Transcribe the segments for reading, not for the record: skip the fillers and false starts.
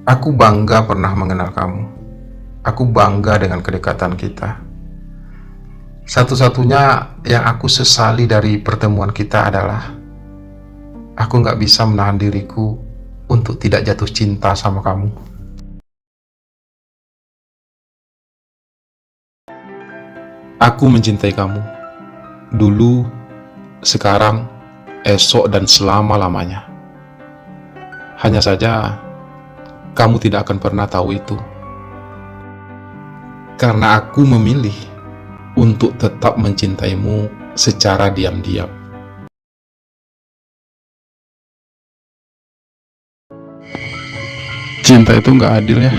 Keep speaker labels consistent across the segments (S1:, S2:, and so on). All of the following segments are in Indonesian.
S1: Aku bangga pernah mengenal kamu. Aku bangga dengan kedekatan kita. Satu-satunya yang aku sesali dari pertemuan kita adalah aku gak bisa menahan diriku untuk tidak jatuh cinta sama kamu. Aku mencintai kamu. Dulu, sekarang, esok, dan selama-lamanya. Hanya saja, kamu tidak akan pernah tahu itu. Karena aku memilih untuk tetap mencintaimu secara diam-diam. Cinta itu nggak adil ya.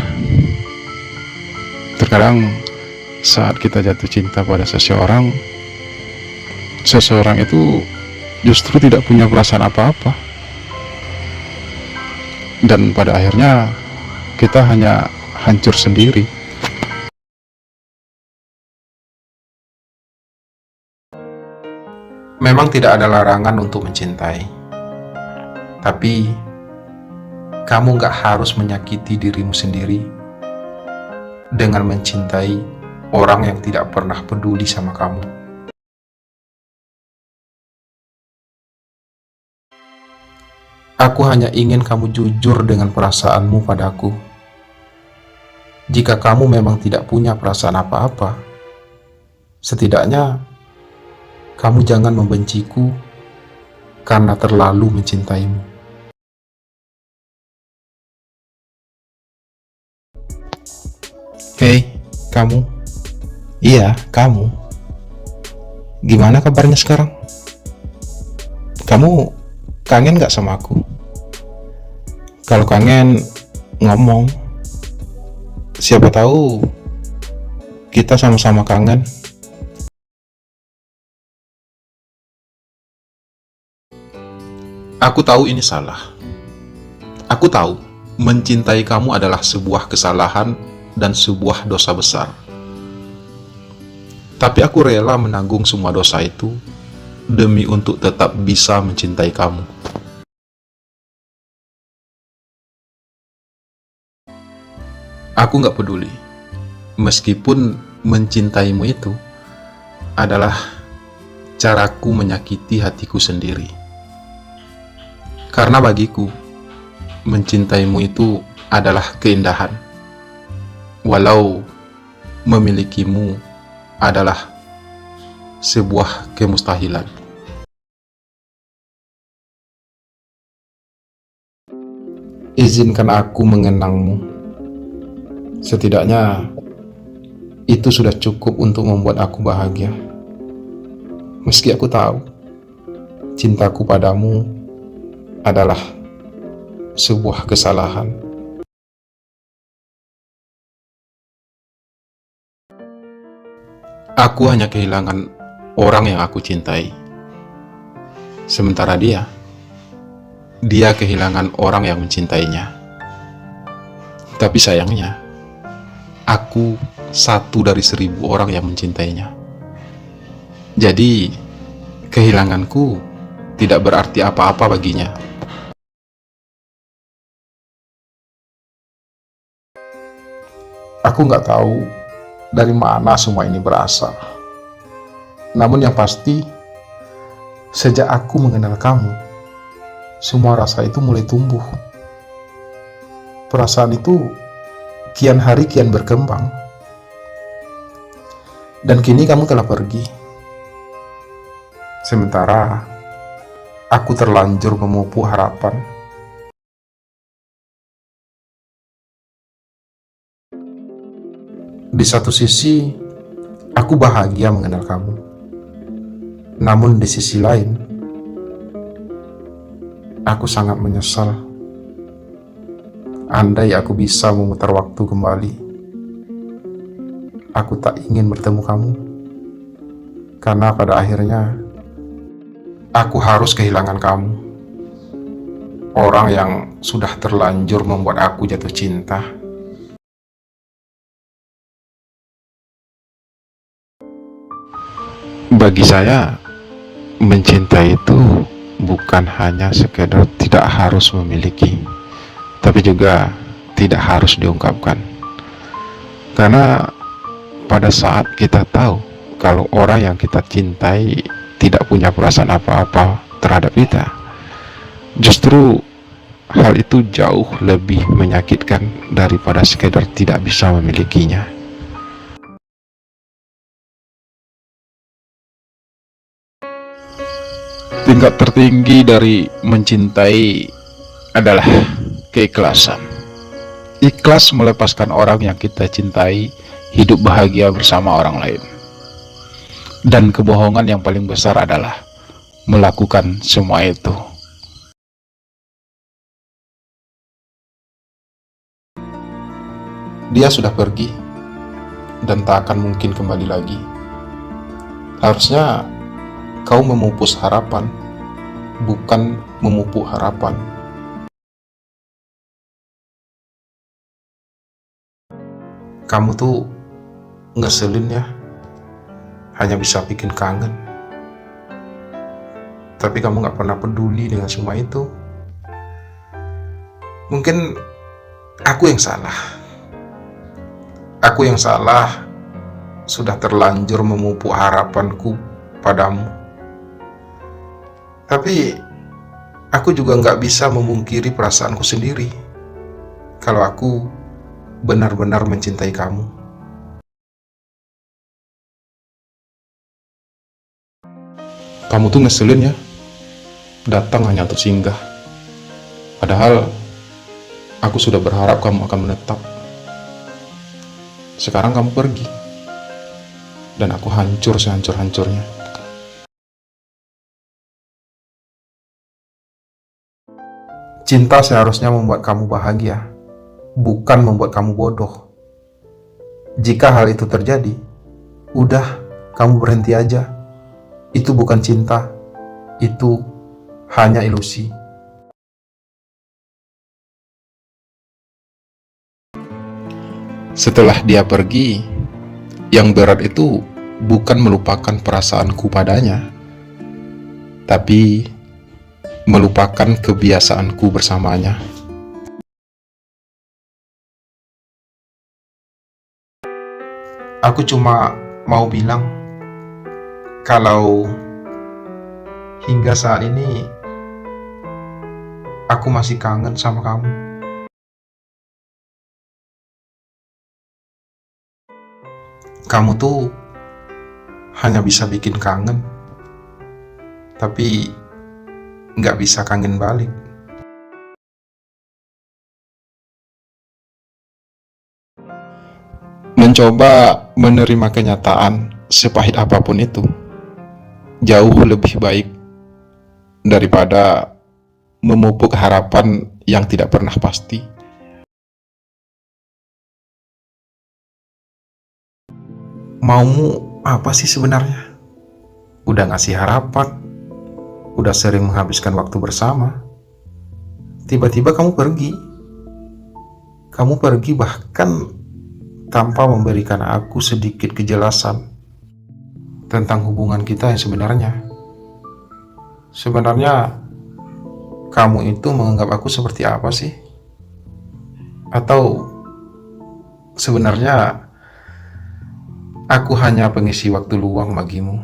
S1: Terkadang saat kita jatuh cinta pada seseorang itu justru tidak punya perasaan apa-apa. Dan pada akhirnya kita hanya hancur sendiri. Memang tidak ada larangan untuk mencintai, tapi kamu gak harus menyakiti dirimu sendiri dengan mencintai orang yang tidak pernah peduli sama kamu. Aku hanya ingin kamu jujur dengan perasaanmu padaku. Jika kamu memang tidak punya perasaan apa-apa, setidaknya kamu jangan membenciku karena terlalu mencintaimu. Hei, kamu. Iya, kamu. Gimana kabarnya sekarang? Kamu kangen gak sama aku? Kalau kangen, ngomong. Siapa tahu kita sama-sama kangen. Aku tahu ini salah. Aku tahu mencintai kamu adalah sebuah kesalahan dan sebuah dosa besar. Tapi aku rela menanggung semua dosa itu demi untuk tetap bisa mencintai kamu. Aku gak peduli, meskipun mencintaimu itu adalah caraku menyakiti hatiku sendiri. Karena bagiku, mencintaimu itu adalah keindahan. Walau memilikimu adalah sebuah kemustahilan. Izinkan aku mengenangmu. Setidaknya, itu sudah cukup untuk membuat aku bahagia. Meski aku tahu, cintaku padamu adalah sebuah kesalahan. Aku hanya kehilangan orang yang aku cintai. Sementara dia kehilangan orang yang mencintainya. Tapi sayangnya, aku satu dari 1000 orang yang mencintainya. Jadi, kehilanganku tidak berarti apa-apa baginya. Aku nggak tahu dari mana semua ini berasal. Namun yang pasti, sejak aku mengenal kamu, semua rasa itu mulai tumbuh. Perasaan itu kian hari kian berkembang. Dan kini kamu telah pergi. Sementara aku terlanjur memupuk harapan. Di satu sisi, aku bahagia mengenal kamu. Namun di sisi lain, aku sangat menyesal. Andai aku bisa memutar waktu kembali, aku tak ingin bertemu kamu. Karena pada akhirnya, aku harus kehilangan kamu. Orang yang sudah terlanjur membuat aku jatuh cinta. Bagi saya, mencintai itu bukan hanya sekedar tidak harus memiliki, tapi juga tidak harus diungkapkan. Karena pada saat kita tahu kalau orang yang kita cintai tidak punya perasaan apa-apa terhadap kita, justru hal itu jauh lebih menyakitkan daripada sekedar tidak bisa memilikinya. Tingkat tertinggi dari mencintai adalah keikhlasan. Ikhlas melepaskan orang yang kita cintai hidup bahagia bersama orang lain. Dan kebohongan yang paling besar adalah melakukan semua itu. Dia sudah pergi dan tak akan mungkin kembali lagi. Harusnya kau memupus harapan, bukan memupuk harapan. Kamu tuh ngeselin ya, hanya bisa bikin kangen. Tapi kamu gak pernah peduli dengan semua itu. Mungkin aku yang salah. Aku yang salah sudah terlanjur memupuk harapanku padamu. Tapi aku juga gak bisa memungkiri perasaanku sendiri kalau aku benar-benar mencintai kamu. Kamu tuh ngeselin ya, datang hanya untuk singgah. Padahal aku sudah berharap kamu akan menetap. Sekarang kamu pergi, dan aku hancur sehancur-hancurnya. Cinta seharusnya membuat kamu bahagia, bukan membuat kamu bodoh. Jika hal itu terjadi, udah, kamu berhenti aja. Itu bukan cinta, itu hanya ilusi. Setelah dia pergi, yang berat itu bukan melupakan perasaanku padanya, tapi melupakan kebiasaanku bersamanya. Aku cuma mau bilang, kalau hingga saat ini aku masih kangen sama kamu. Kamu tuh hanya bisa bikin kangen, tapi nggak bisa kangen balik. Mencoba menerima kenyataan sepahit apapun itu jauh lebih baik daripada memupuk harapan yang tidak pernah pasti. Maumu apa sih sebenarnya? Udah ngasih harapan, udah sering menghabiskan waktu bersama, tiba-tiba kamu pergi. Kamu pergi bahkan tanpa memberikan aku sedikit kejelasan tentang hubungan kita yang sebenarnya. Sebenarnya kamu itu menganggap aku seperti apa sih? Atau sebenarnya aku hanya pengisi waktu luang bagimu?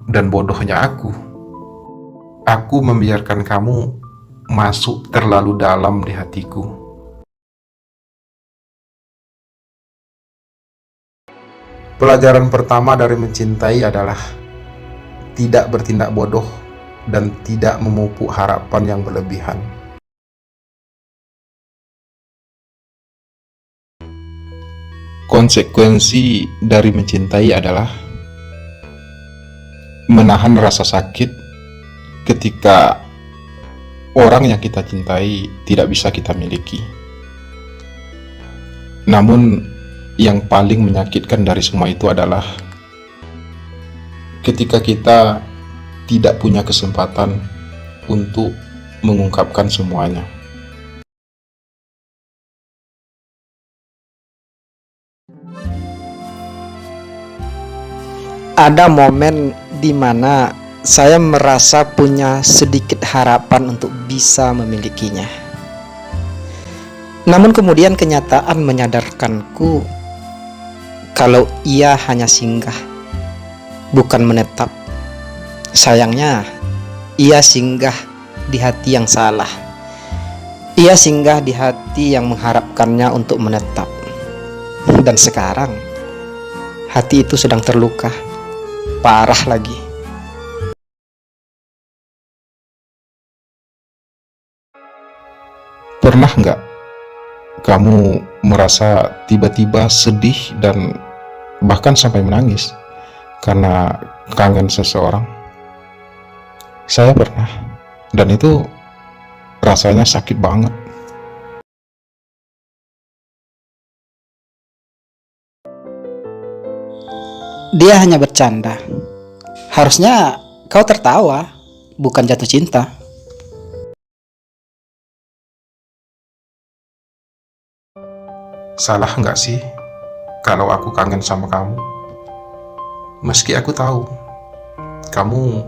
S1: Dan bodohnya aku membiarkan kamu masuk terlalu dalam di hatiku. Pelajaran pertama dari mencintai adalah tidak bertindak bodoh dan tidak memupuk harapan yang berlebihan. Konsekuensi dari mencintai adalah menahan rasa sakit ketika orang yang kita cintai tidak bisa kita miliki. Namun yang paling menyakitkan dari semua itu adalah ketika kita tidak punya kesempatan untuk mengungkapkan semuanya.
S2: Ada momen di mana saya merasa punya sedikit harapan untuk bisa memilikinya. Namun kemudian kenyataan menyadarkanku kalau ia hanya singgah, bukan menetap. Sayangnya, ia singgah di hati yang salah. Ia singgah di hati yang mengharapkannya untuk menetap. Dan sekarang, hati itu sedang terluka, parah lagi.
S1: Pernah nggak kamu merasa tiba-tiba sedih dan bahkan sampai menangis karena kangen seseorang? Saya pernah, dan itu rasanya sakit banget.
S2: Dia hanya bercanda. Harusnya kau tertawa, bukan jatuh cinta.
S1: Salah nggak sih kalau aku kangen sama kamu? Meski aku tahu kamu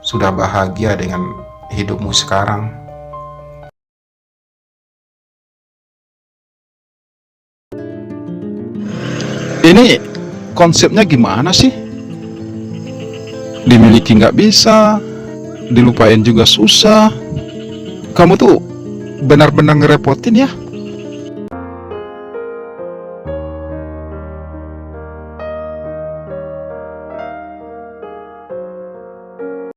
S1: sudah bahagia dengan hidupmu sekarang. Ini konsepnya gimana sih? Dimiliki nggak bisa, dilupain juga susah. Kamu tuh benar-benar ngerepotin ya.